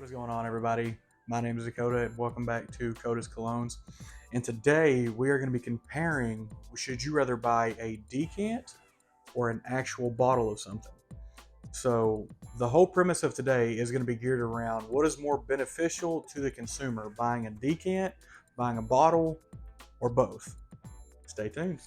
What is going on, everybody? My name is Dakota, and welcome back to Coda's Colognes. And today we are going to be comparing, should you rather buy a decant or an actual bottle of something? So the whole premise of today is going to be geared around what is more beneficial to the consumer, buying a decant, buying a bottle, or both. Stay tuned.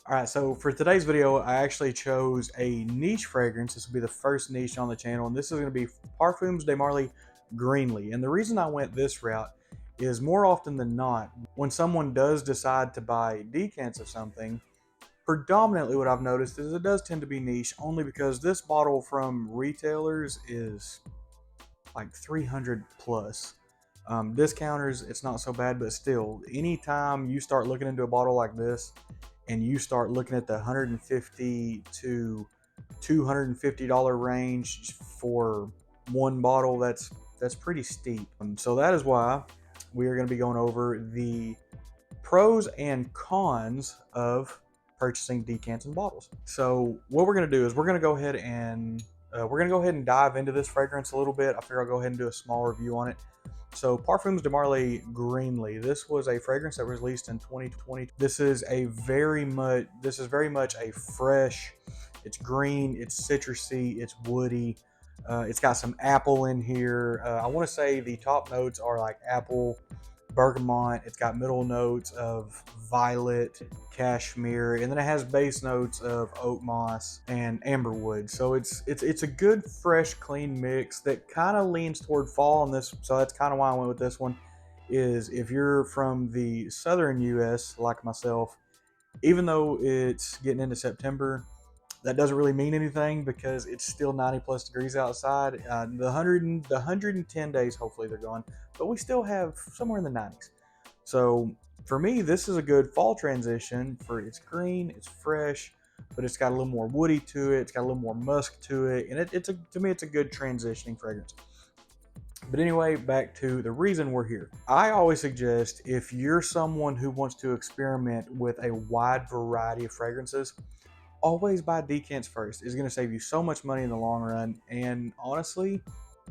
All right, so for today's video, I actually chose a niche fragrance. This will be the first niche on the channel, and this is going to be Parfums De Marly Greenley. And the reason I went this route is more often than not, when someone does decide to buy decants of something, predominantly what I've noticed is it does tend to be niche, only because this bottle from retailers is like 300 plus. Discounters, it's not so bad, but still, anytime you start looking into a bottle like this, and you start looking at the $150 to $250 range for one bottle, that's pretty steep. So that is why we are going to be going over the pros and cons of purchasing decants and bottles. So what we're going to do is we're going to go ahead and dive into this fragrance a little bit. I figure I'll go ahead and do a small review on it. So Parfums De Marly Greenley. This was a fragrance that was released in 2020. This is very much a fresh. It's green. It's citrusy. It's woody. It's got some apple in here. I want to say the top notes are like apple, bergamot. It's got middle notes of violet, cashmere, and then it has base notes of oak moss and amberwood. So it's a good, fresh, clean mix that kind of leans toward fall on this. So that's kind of why I went with this one. Is if you're from the southern U.S. like myself, even though it's getting into September, that doesn't really mean anything because it's still 90 plus degrees outside. The 110 days, hopefully they're gone, but we still have somewhere in the 90s. So for me, this is a good fall transition. For it's green, it's fresh, but it's got a little more woody to it. It's got a little more musk to it, and to me, it's a good transitioning fragrance. But anyway, back to the reason we're here. I always suggest, if you're someone who wants to experiment with a wide variety of fragrances, always buy decants first. It's going to save you so much money in the long run, and honestly,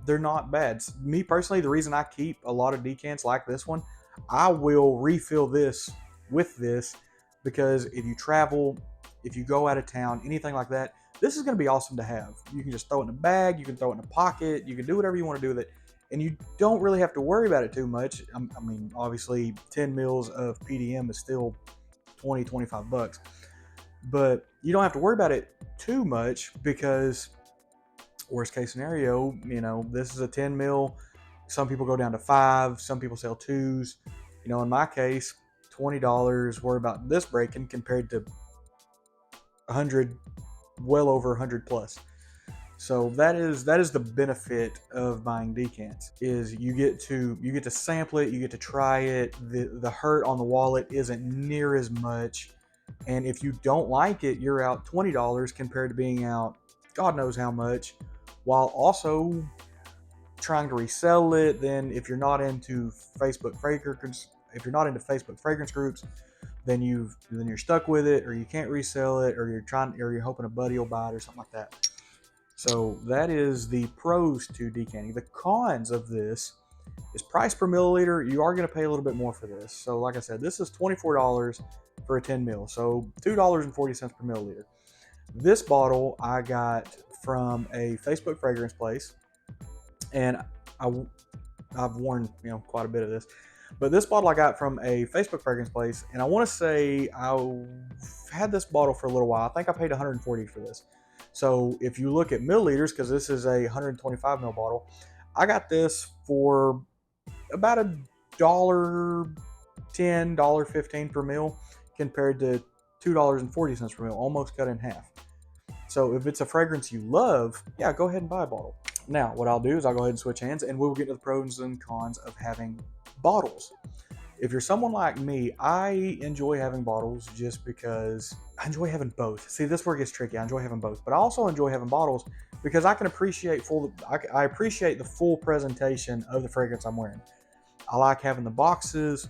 they're not bad. Me personally, the reason I keep a lot of decants like this one, I will refill this with this, because if you travel, if you go out of town, anything like that, this is going to be awesome to have. You can just throw it in a bag, you can throw it in a pocket, you can do whatever you want to do with it, and you don't really have to worry about it too much. I mean, obviously 10 mils of PDM is still 20-25 bucks, but you don't have to worry about it too much, because worst case scenario, this is a 10 mil. Some people go down to 5, some people sell 2s. In my case, $20, worry about this breaking compared to 100, well over 100 plus. So that is the benefit of buying decants, is you get to sample it, you get to try it. The hurt on the wallet isn't near as much. And if you don't like it, you're out $20 compared to being out God knows how much, while also trying to resell it. Then if you're not into Facebook fragrance groups, then you're stuck with it, or you can't resell it, or you're hoping a buddy will buy it or something like that. So that is the pros to decanting. The cons of this is price per milliliter. You are going to pay a little bit more for this. So like I said, this is $24 for a 10 mil, so $2.40 per milliliter. This bottle I got from a Facebook fragrance place, and I've worn quite a bit of this, but this bottle I got from a Facebook fragrance place, and I want to say I've had this bottle for a little while. I think I paid $140 for this. So if you look at milliliters, because this is a 125 ml bottle, I got this for about $1.10, $1.15 per mil, compared to $2.40 per mil, almost cut in half. So if it's a fragrance you love, yeah, go ahead and buy a bottle. Now, what I'll do is I'll go ahead and switch hands, and we'll get to the pros and cons of having bottles. If you're someone like me, I enjoy having bottles just because I enjoy having both. See, this where it gets tricky. I enjoy having both, but I also enjoy having bottles because I can appreciate I appreciate the full presentation of the fragrance I'm wearing. I like having the boxes.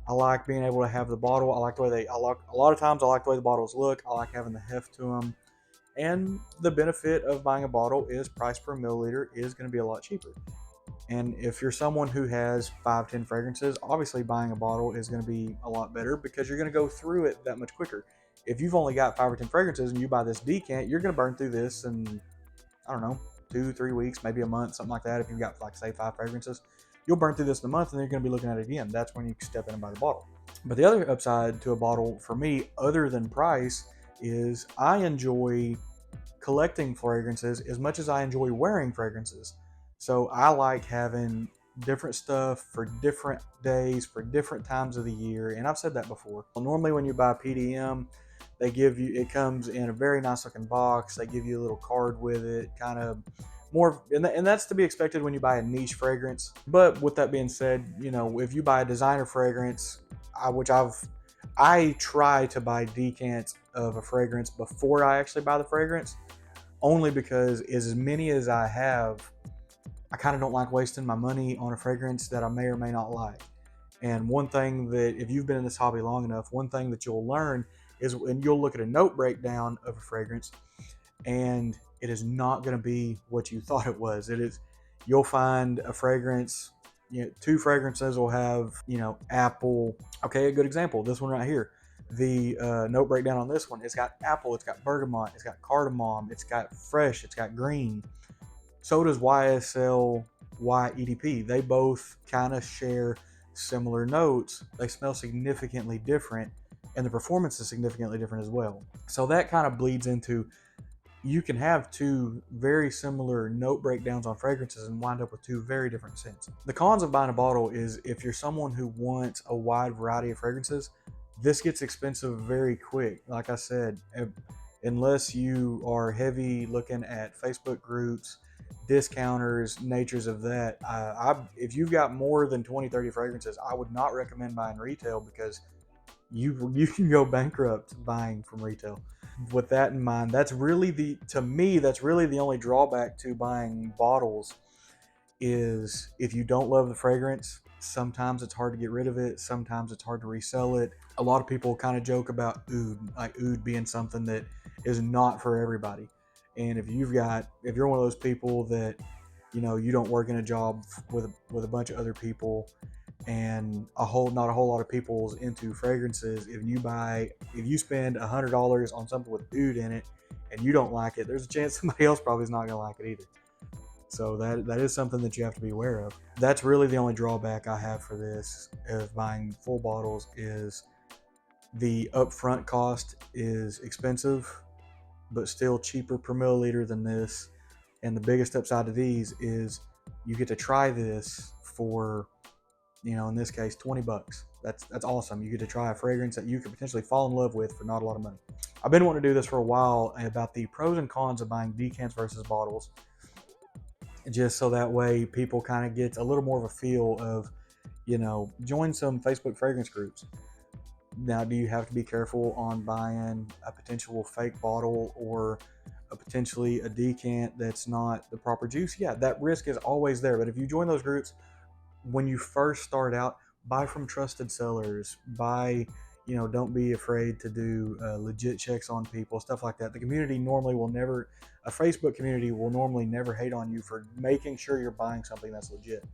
I like being able to have the bottle. I like the way a lot of times I like the way the bottles look. I like having the heft to them. And the benefit of buying a bottle is price per milliliter is going to be a lot cheaper. And if you're someone who has 5, 10 fragrances, obviously buying a bottle is going to be a lot better because you're going to go through it that much quicker. If you've only got 5 or 10 fragrances and you buy this decant, you're going to burn through this in, I don't know, 2, 3 weeks, maybe a month, something like that. If you've got, like, say, 5 fragrances, you'll burn through this in a month and then you're going to be looking at it again. That's when you step in and buy the bottle. But the other upside to a bottle for me, other than price, is I enjoy collecting fragrances as much as I enjoy wearing fragrances. So I like having different stuff for different days, for different times of the year. And I've said that before. Normally, when you buy PDM, they give you, it comes in a very nice looking box. They give you a little card with it, kind of more, and that's to be expected when you buy a niche fragrance. But with that being said, you know, if you buy a designer fragrance, I try to buy decants of a fragrance before I actually buy the fragrance, only because as many as I have, I kind of don't like wasting my money on a fragrance that I may or may not like. And one thing that, if you've been in this hobby long enough, one thing that you'll learn is when you'll look at a note breakdown of a fragrance, and it is not going to be what you thought it was. It is, you'll find a fragrance, you know, 2 fragrances will have, you know, apple. Okay, a good example, this one right here. The note breakdown on this one, it's got apple, it's got bergamot, it's got cardamom, it's got fresh, it's got green. So does YSL, YEDP. They both kind of share similar notes. They smell significantly different, and the performance is significantly different as well. So that kind of bleeds into, you can have 2 very similar note breakdowns on fragrances and wind up with 2 very different scents. The cons of buying a bottle is, if you're someone who wants a wide variety of fragrances, this gets expensive very quick. Like I said, unless you are heavy looking at Facebook groups, discounters, natures of that, if you've got more than 20, 30 fragrances, I would not recommend buying retail, because you can go bankrupt buying from retail. With that in mind, that's really the only drawback to buying bottles, is if you don't love the fragrance, sometimes it's hard to get rid of it, sometimes it's hard to resell it. A lot of people kind of joke about oud, like oud being something that is not for everybody. And if you're one of those people that, you know, you don't work in a job with a bunch of other people, and not a whole lot of people's into fragrances, if you spend $100 on something with oud in it and you don't like it, there's a chance somebody else probably is not going to like it either. So that is something that you have to be aware of. That's really the only drawback I have for this of buying full bottles, is the upfront cost is expensive, but still cheaper per milliliter than this. And the biggest upside to these is you get to try this for, you know, in this case, $20. That's awesome. You get to try a fragrance that you could potentially fall in love with for not a lot of money. I've been wanting to do this for a while, about the pros and cons of buying decants versus bottles, just so that way people kind of get a little more of a feel of, you know, join some Facebook fragrance groups. Now, do you have to be careful on buying a potential fake bottle or potentially a decant that's not the proper juice? Yeah, that risk is always there. But if you join those groups, when you first start out, buy from trusted sellers. Don't be afraid to do legit checks on people, stuff like that. The community normally will never, a Facebook community will normally never hate on you for making sure you're buying something that's legit.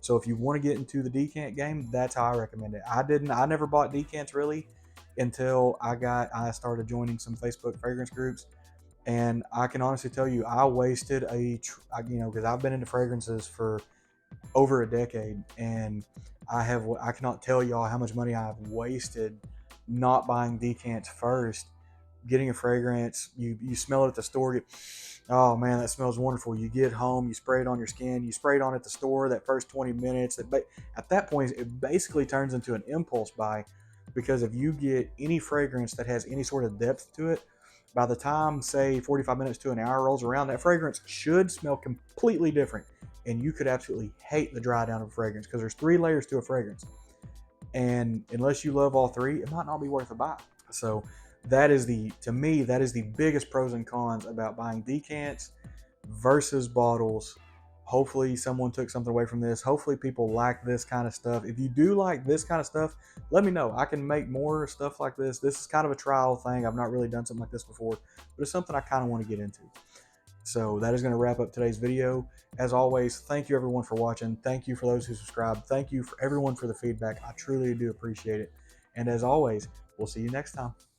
So if you want to get into the decant game, that's how I recommend it. I never bought decants really until I started joining some Facebook fragrance groups. And I can honestly tell you, I wasted because I've been into fragrances for over a decade, and I cannot tell y'all how much money I've wasted not buying decants first. Getting a fragrance, you smell it at the store, oh man, that smells wonderful. You get home, you spray it on your skin, you spray it on at the store that first 20 minutes. At that point, it basically turns into an impulse buy, because if you get any fragrance that has any sort of depth to it, by the time, say, 45 minutes to an hour rolls around, that fragrance should smell completely different. And you could absolutely hate the dry down of a fragrance, because there's 3 layers to a fragrance. And unless you love all 3, it might not be worth a buy. So to me, that is the biggest pros and cons about buying decants versus bottles. Hopefully someone took something away from this. Hopefully people like this kind of stuff. If you do like this kind of stuff, let me know. I can make more stuff like this. This is kind of a trial thing. I've not really done something like this before, but it's something I kind of want to get into. So that is going to wrap up today's video. As always, thank you everyone for watching. Thank you for those who subscribe. Thank you for everyone for the feedback. I truly do appreciate it. And as always, we'll see you next time.